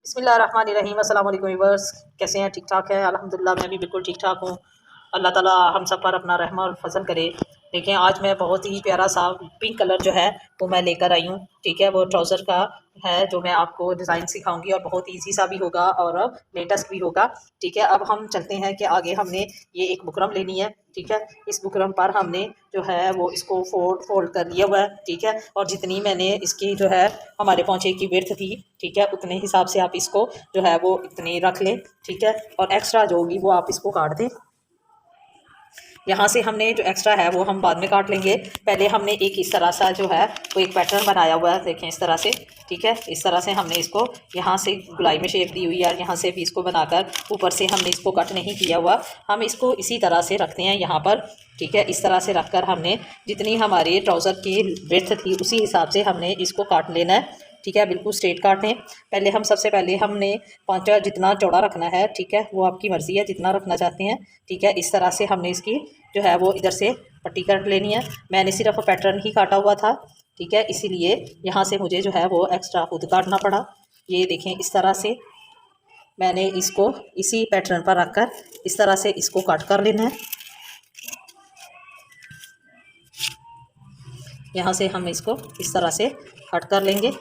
बिस्मिल्लाहिर्रहमानिर्रहीम। अस्सलाम वालेकुम व्यूअर्स, कैसे हैं? ठीक ठाक है अल्हम्दुलिल्लाह। मैं भी बिल्कुल ठीक ठाक हूँ। अल्लाह ताला हम सब पर अपना रहम और फजल करे। देखें, आज मैं बहुत ही प्यारा सा पिंक कलर जो है वो मैं लेकर आई हूँ। ठीक है, वो ट्राउज़र का है जो मैं आपको डिज़ाइन सिखाऊंगी और बहुत ईजी सा भी होगा और लेटेस्ट भी होगा। ठीक है, अब हम चलते हैं कि आगे हमने ये एक बुकरम लेनी है। ठीक है, इस बुकरम पर हमने जो है वो इसको फोल्ड कर लिया हुआ है। ठीक है, और जितनी मैंने इसकी जो है हमारे पहुँचे की विड्थ थी, ठीक है, उतने हिसाब से आप इसको जो है वो इतनी रख लें। ठीक है, और एक्स्ट्रा जो होगी वो आप इसको काट दें। यहाँ से हमने जो एक्स्ट्रा है वो हम बाद में काट लेंगे। पहले हमने एक इस तरह सा जो है वो एक पैटर्न बनाया हुआ है, देखें इस तरह से। ठीक है, इस तरह से हमने इसको यहाँ से गुलाई में शेप दी हुई है और यहाँ से भी इसको बनाकर ऊपर से हमने इसको कट नहीं किया हुआ। हम इसको इसी तरह से रखते हैं यहाँ पर। ठीक है, इस तरह से रखकर हमने जितनी हमारी ट्राउज़र की विड्थ थी उसी हिसाब से हमने इसको काट लेना है। ठीक है, बिल्कुल स्ट्रेट काटें। पहले हम सबसे पहले हमने पांचा जितना चौड़ा रखना है, ठीक है, वो आपकी मर्ज़ी है जितना रखना चाहते हैं। ठीक है, इस तरह से हमने इसकी जो है वो इधर से पट्टी काट लेनी है। मैंने सिर्फ पैटर्न ही काटा हुआ था। ठीक है, इसीलिए यहाँ से मुझे जो है वो एक्स्ट्रा खुद काटना पड़ा। ये देखें, इस तरह से मैंने इसको इसी पैटर्न पर रखकर इस तरह से इसको कट कर लेना है। यहाँ से हम इसको इस तरह से कट कर लेंगे।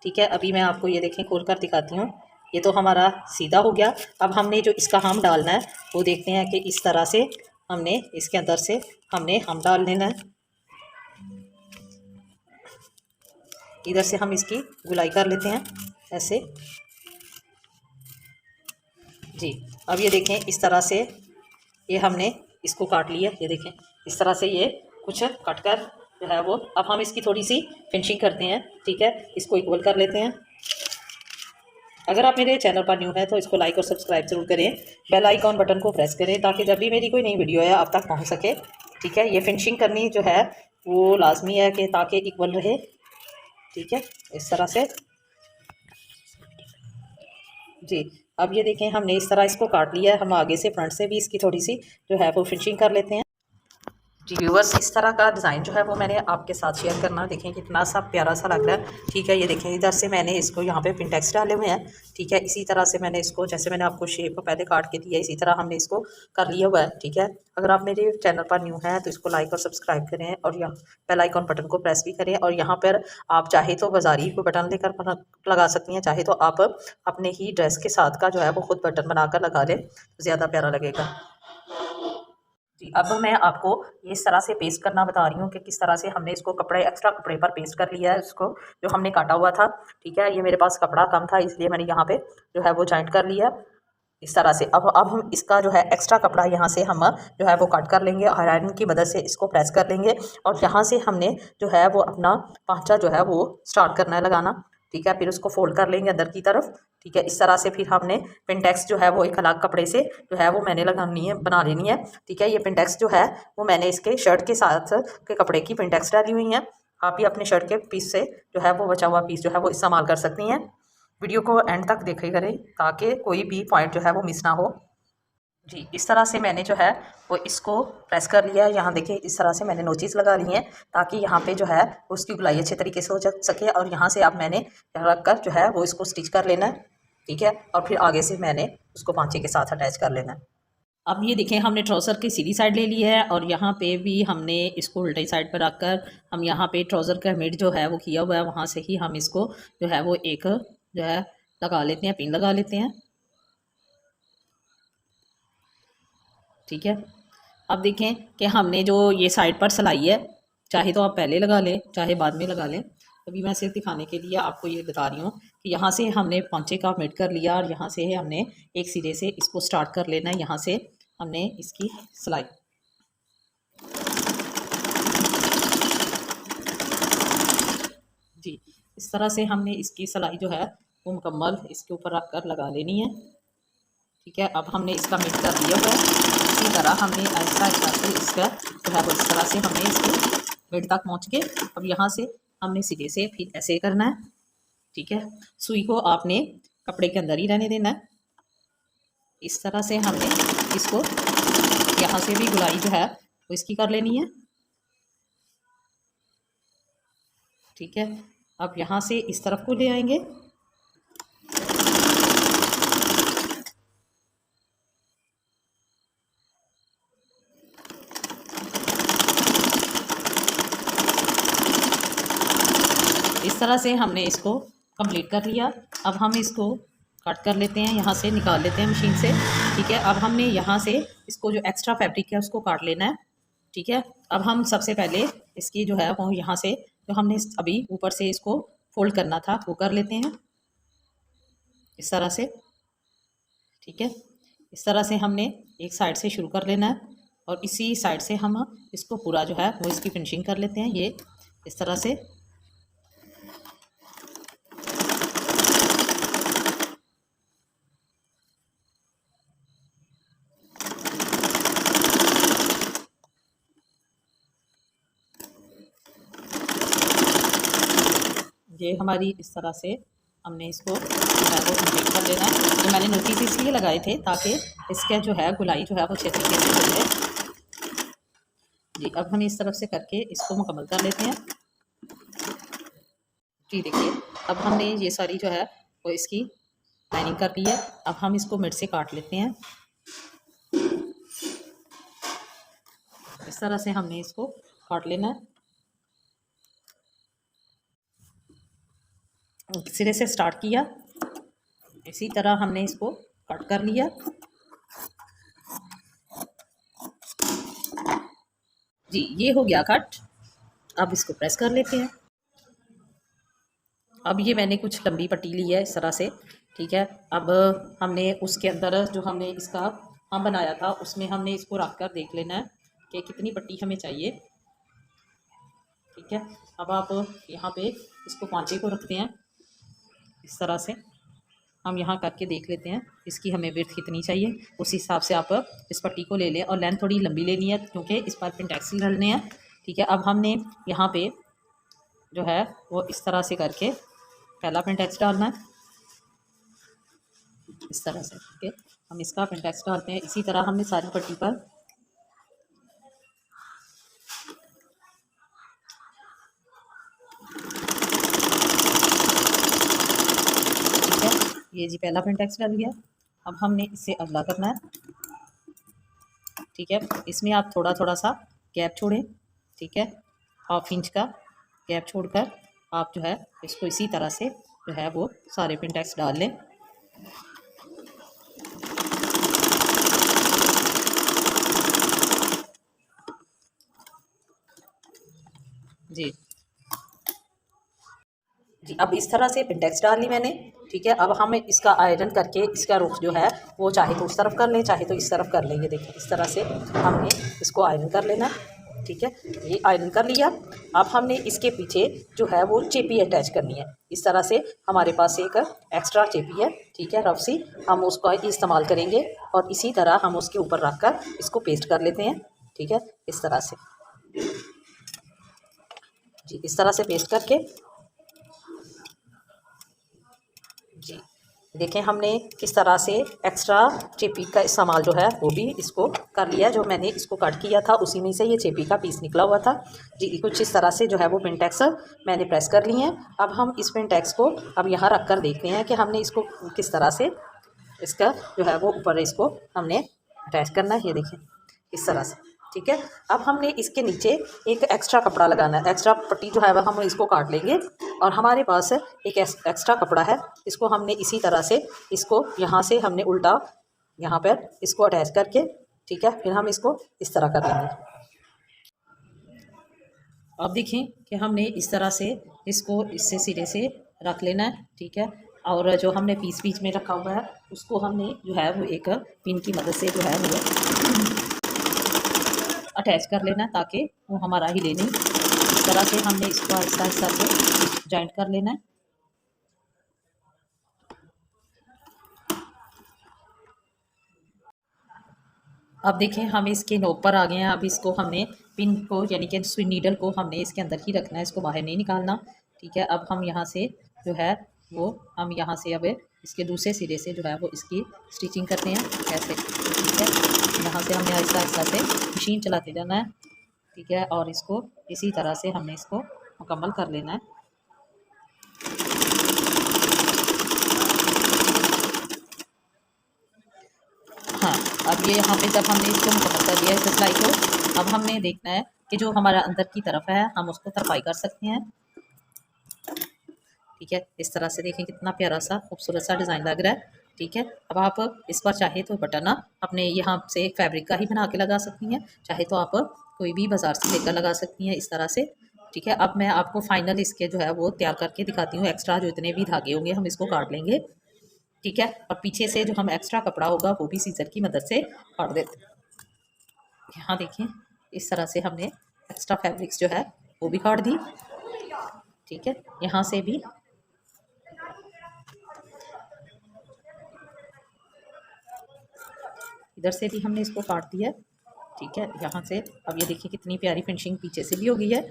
ठीक है, अभी मैं आपको ये देखें खोल कर दिखाती हूँ। ये तो हमारा सीधा हो गया। अब हमने जो इसका हम डालना है वो देखते हैं कि इस तरह से हमने इसके अंदर से हमने हम डाल लेना है। इधर से हम इसकी गुलाई कर लेते हैं ऐसे। जी, अब ये देखें इस तरह से ये हमने इसको काट लिया। ये देखें इस तरह से ये कुछ कट कर जो है वो अब हम इसकी थोड़ी सी फिनिशिंग करते हैं। ठीक है, इसको इक्वल कर लेते हैं। अगर आप मेरे चैनल पर न्यू है तो इसको लाइक और सब्सक्राइब जरूर करें। बेल आइकॉन बटन को प्रेस करें ताकि जब भी मेरी कोई नई वीडियो है आप तक पहुंच सके। ठीक है, ये फिनिशिंग करनी जो है वो लाजमी है कि ताकि इक्वल रहे। ठीक है, इस तरह से। जी, अब ये देखें हमने इस तरह इसको काट लिया है। हम आगे से फ्रंट से भी इसकी थोड़ी सी जो है वो फिनिशिंग कर लेते हैं। जी व्यूवर्स, इस तरह का डिज़ाइन जो है वो मैंने आपके साथ शेयर करना। देखें कितना सा प्यारा सा लग रहा है। ठीक है, ये देखें इधर से मैंने इसको यहाँ पे पिनटेक्स डाले हुए हैं। ठीक है, इसी तरह से मैंने इसको जैसे मैंने आपको शेप पहले काट के दिया इसी तरह हमने इसको कर लिया हुआ है। ठीक है, अगर आप मेरे चैनल पर न्यू हैं तो इसको लाइक और सब्सक्राइब करें और यहाँ बेल आइकॉन बटन को प्रेस भी करें। और यहाँ पर आप चाहे तो बाजारी कोई बटन लेकर लगा सकती हैं, चाहे तो आप अपने ही ड्रेस के साथ का जो है वो खुद बटन बनाकर लगा लें तो ज़्यादा प्यारा लगेगा। जी, अब मैं आपको ये इस तरह से पेस्ट करना बता रही हूँ कि किस तरह से हमने इसको कपड़े एक्स्ट्रा कपड़े पर पेस्ट कर लिया है इसको जो हमने काटा हुआ था। ठीक है, ये मेरे पास कपड़ा कम था इसलिए मैंने यहाँ पे जो है वो जॉइंट कर लिया इस तरह से। अब हम इसका जो है एक्स्ट्रा कपड़ा यहाँ से हम जो है वो कट कर लेंगे और आयरन की मदद से इसको प्रेस कर लेंगे। और यहाँ से हमने जो है वो अपना पांचा जो है वो स्टार्ट करना है लगाना। ठीक है, फिर उसको फोल्ड कर लेंगे अंदर की तरफ। ठीक है, इस तरह से फिर हमने पिनटेक्स जो है वो एक अलग कपड़े से जो है वो मैंने लगानी है बना लेनी है। ठीक है, ये पिनटेक्स जो है वो मैंने इसके शर्ट के साथ के कपड़े की पिनटेक्स डाली हुई हैं। आप भी अपने शर्ट के पीस से जो है वो बचा हुआ पीस जो है वो इस्तेमाल कर सकती हैं। वीडियो को एंड तक देखे करें ताकि कोई भी पॉइंट जो है वो मिस ना हो। जी, इस तरह से मैंने जो है वो इसको प्रेस कर लिया है। यहाँ देखिए इस तरह से मैंने नोचेस लगा ली हैं ताकि यहाँ पे जो है उसकी गुलाई अच्छे तरीके से हो सके। और यहाँ से अब मैंने रख कर जो है वो इसको स्टिच कर लेना है। ठीक है, और फिर आगे से मैंने उसको पांचे के साथ अटैच कर लेना है। अब ये देखें हमने ट्राउज़र की सीधी साइड ले ली है और यहाँ पे भी हमने इसको उल्टी साइड पर रखकर हम यहाँ पे ट्राउज़र का मिड जो है वो किया हुआ है वहाँ से ही हम इसको जो है वो एक जो है लगा लेते हैं, पिन लगा लेते हैं। ठीक है, अब देखें कि हमने जो ये साइड पर सिलाई है चाहे तो आप पहले लगा लें चाहे बाद में लगा लें। अभी मैं सिर्फ दिखाने के लिए आपको ये बता रही हूँ कि यहाँ से हमने पांचे का मिड कर लिया और यहाँ से हमने एक सिरे से इसको स्टार्ट कर लेना है। यहाँ से हमने इसकी सिलाई जी इस तरह से हमने इसकी सिलाई जो है वो मुकम्मल इसके ऊपर रख कर लगा लेनी है। ठीक है, अब हमने इसका मिड कर दिया हुआ है। इसी तरह हमने ऐसा ऐसा से इसका जो है वो इस तरह से हमने इसके मिड तक पहुँच के अब यहाँ से हमने सीधे से फिर ऐसे करना है। ठीक है, सुई को आपने कपड़े के अंदर ही रहने देना है। इस तरह से हमने इसको यहाँ से भी गुलाई जो है वो इसकी कर लेनी है। ठीक है, अब यहाँ से इस तरफ को ले आएंगे तरह से हमने इसको कंप्लीट कर लिया। अब हम इसको कट कर लेते हैं, यहाँ से निकाल लेते हैं मशीन से। ठीक है, अब हमने यहाँ से इसको जो एक्स्ट्रा फैब्रिक है उसको काट लेना है। ठीक है, अब हम सबसे पहले इसकी जो है वो यहाँ से जो हमने अभी ऊपर से इसको फोल्ड करना था वो कर लेते हैं इस तरह से। ठीक है, इस तरह से हमने एक साइड से शुरू कर लेना है और इसी साइड से हम इसको पूरा जो है वो इसकी फिनिशिंग कर लेते हैं। ये इस तरह से। ये हमारी इस तरह से हमने इसको जो है वो कंप्लीट कर लेना है। तो मैंने नोटिस इसलिए लगाए थे ताकि इसका जो है गुलाई जो है वो अच्छे तरीके से हो जाए। जी, अब हम इस तरफ से करके इसको मुकम्मल कर लेते हैं। जी देखिए, अब हमने ये सारी जो है वो इसकी लाइनिंग कर ली है। अब हम इसको मिड से काट लेते हैं। इस तरह से हमने इसको काट लेना है। सिरे से स्टार्ट किया, इसी तरह हमने इसको कट कर लिया। जी, ये हो गया कट। अब इसको प्रेस कर लेते हैं। अब ये मैंने कुछ लंबी पट्टी ली है इस तरह से। ठीक है, अब हमने उसके अंदर जो हमने इसका हम बनाया था उसमें हमने इसको रख कर देख लेना है कि कितनी पट्टी हमें चाहिए। ठीक है, अब आप यहाँ पे इसको पांचे को रखते हैं इस तरह से। हम यहाँ करके देख लेते हैं इसकी हमें विड्थ कितनी चाहिए, उस हिसाब से आप इस पट्टी को ले लें। और लेंथ थोड़ी लंबी लेनी है क्योंकि इस पर पेंटेक्सिल डालने हैं। ठीक है, अब हमने यहाँ पे जो है वो इस तरह से करके पहला पेंटेक्स डालना है इस तरह से। ठीक है, हम इसका पेंटेक्स डालते हैं। इसी तरह हमने सारी पट्टी पर ये जी पहला पेंटेक्स डाल गया। अब हमने इससे अगला करना है। ठीक है, इसमें आप थोड़ा थोड़ा सा गैप छोड़ें। ठीक है, 1/2 इंच का गैप छोड़कर आप जो है इसको इसी तरह से जो है वो सारे पेंटेक्स डाल लें। जी जी, अब इस तरह से पेंटेक्स डाल ली मैंने। ठीक है, अब हम इसका आयरन करके इसका रुख जो है वो चाहे तो उस तरफ कर लें चाहे तो इस तरफ कर लें। ये देखिए इस तरह से हमने इसको आयरन कर लेना। ठीक है, ये आयरन कर लिया। अब हमने इसके पीछे जो है वो चेपी अटैच करनी है। इस तरह से हमारे पास एक एक्स्ट्रा चेपी है। ठीक है, रफ सी हम उसका इस्तेमाल करेंगे और इसी तरह हम उसके ऊपर रख कर इसको पेस्ट कर लेते हैं। ठीक है, इस तरह से जी, इस तरह से पेस्ट करके जी देखें हमने किस तरह से एक्स्ट्रा चेपी का इस्तेमाल जो है वो भी इसको कर लिया। जो मैंने इसको कट किया था उसी में से ये चेपी का पीस निकला हुआ था। जी, कुछ इस तरह से जो है वो पेंटेक्स मैंने प्रेस कर लिए हैं। अब हम इस पेंटेक्स को अब यहाँ रख कर देखते हैं कि हमने इसको किस तरह से इसका जो है वो ऊपर इसको हमने अटैच करना है। ये देखिए इस तरह से। ठीक है, अब हमने इसके नीचे एक एक्स्ट्रा कपड़ा लगाना है। एक्स्ट्रा पट्टी जो है वह हम इसको काट लेंगे और हमारे पास एक एक्स्ट्रा कपड़ा है। इसको हमने इसी तरह से इसको यहाँ से हमने उल्टा यहाँ पर इसको अटैच करके ठीक है फिर हम इसको इस तरह कर लेंगे। अब देखें कि हमने इस तरह से इसको इससे सिरे से रख लेना है। ठीक है, और जो हमने पीस बीच में रखा हुआ है उसको हमने जो है वो एक पिन की मदद से जो है वो अटैच कर लेना ताकि वो हमारा हिले नहीं। इस तरह से हमने इसको आहिस्ता आहिस्ता से जॉइंट कर लेना है। अब देखें हम इसके नोक पर आ गए हैं। अब इसको हमने पिन को यानी कि सुई नीडल को हमने इसके अंदर ही रखना है, इसको बाहर नहीं निकालना। ठीक है, अब हम यहाँ से जो है वो हम यहाँ से अब इसके दूसरे सिरे से जो है वो इसकी स्टिचिंग करते हैं ऐसे। ठीक है, यहाँ से हमने आहिस्ता आहिस्ता से मशीन चलाते जाना है। ठीक है, और इसको इसी तरह से हमने इसको मुकम्मल कर लेना है। हाँ, अब ये यहाँ पे जब हमने इसको मुकम्मल कर दिया इस सिलाई को, अब हमने देखना है कि जो हमारा अंदर की तरफ है हम उसको तरपाई कर सकते हैं। ठीक है, इस तरह से देखें कितना प्यारा सा खूबसूरत सा डिज़ाइन लग रहा है। ठीक है, अब आप इस पर चाहे तो बटन अपने यहाँ से फैब्रिक का ही बना के लगा सकती हैं, चाहे तो आप कोई भी बाज़ार से लेकर लगा सकती हैं इस तरह से। ठीक है, अब मैं आपको फाइनल इसके जो है वो तैयार करके दिखाती हूँ। एक्स्ट्रा जो इतने भी धागे होंगे हम इसको काट लेंगे। ठीक है, और पीछे से जो हम एक्स्ट्रा कपड़ा होगा वो भी सीजर की मदद से काट देते हैं। यहाँ देखिए इस तरह से हमने एक्स्ट्रा फैब्रिक्स जो है वो भी काट दी। ठीक है, यहाँ से भी इधर से भी हमने इसको काट दिया। ठीक है, यहाँ से अब ये देखिए कितनी प्यारी फिनिशिंग पीछे से भी हो गई है।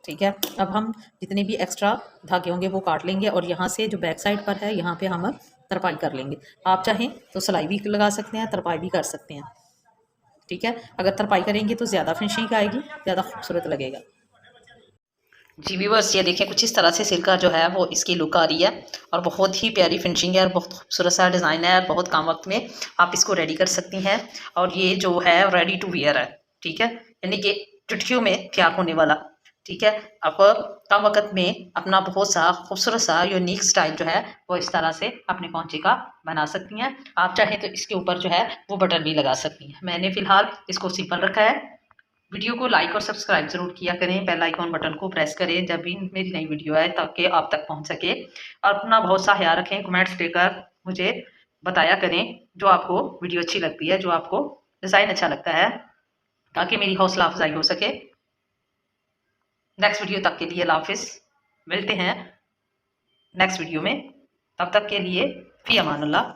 ठीक है, अब हम जितने भी एक्स्ट्रा धागे होंगे वो काट लेंगे और यहाँ से जो बैक साइड पर है यहाँ पे हम तरपाई कर लेंगे। आप चाहें तो सिलाई भी लगा सकते हैं, तरपाई भी कर सकते हैं। ठीक है, अगर तरपाई करेंगे तो ज़्यादा फिनिशिंग आएगी, ज़्यादा खूबसूरत लगेगा। जी व्यूअर्स, ये देखिए कुछ इस तरह से सिर का जो है वो इसकी लुक आ रही है और बहुत ही प्यारी फिनिशिंग है और बहुत खूबसूरत सा डिज़ाइन है और बहुत कम वक्त में आप इसको रेडी कर सकती हैं। और ये जो है रेडी टू वियर है। ठीक है, यानी कि चुटकियों में तैयार होने वाला। ठीक है, आप कम वक्त में अपना बहुत सा खूबसूरत सा यूनिक स्टाइल जो है वो इस तरह से अपने पहुंचे का बना सकती हैं। आप चाहें तो इसके ऊपर जो है वो बटन भी लगा सकती हैं। मैंने फिलहाल इसको सिंपल रखा है। वीडियो को लाइक और सब्सक्राइब जरूर किया करें, बेल आइकॉन बटन को प्रेस करें जब भी मेरी नई वीडियो आए ताकि आप तक पहुंच सके। और अपना बहुत सा ख्याल रखें, कमेंट्स देकर मुझे बताया करें जो आपको वीडियो अच्छी लगती है, जो आपको डिज़ाइन अच्छा लगता है, ताकि मेरी हौसला अफजाई हो सके। नेक्स्ट वीडियो तक के लिए अल्लाह हाफिज़, मिलते हैं नेक्स्ट वीडियो में। तब तक के लिए फी अमान अल्लाह।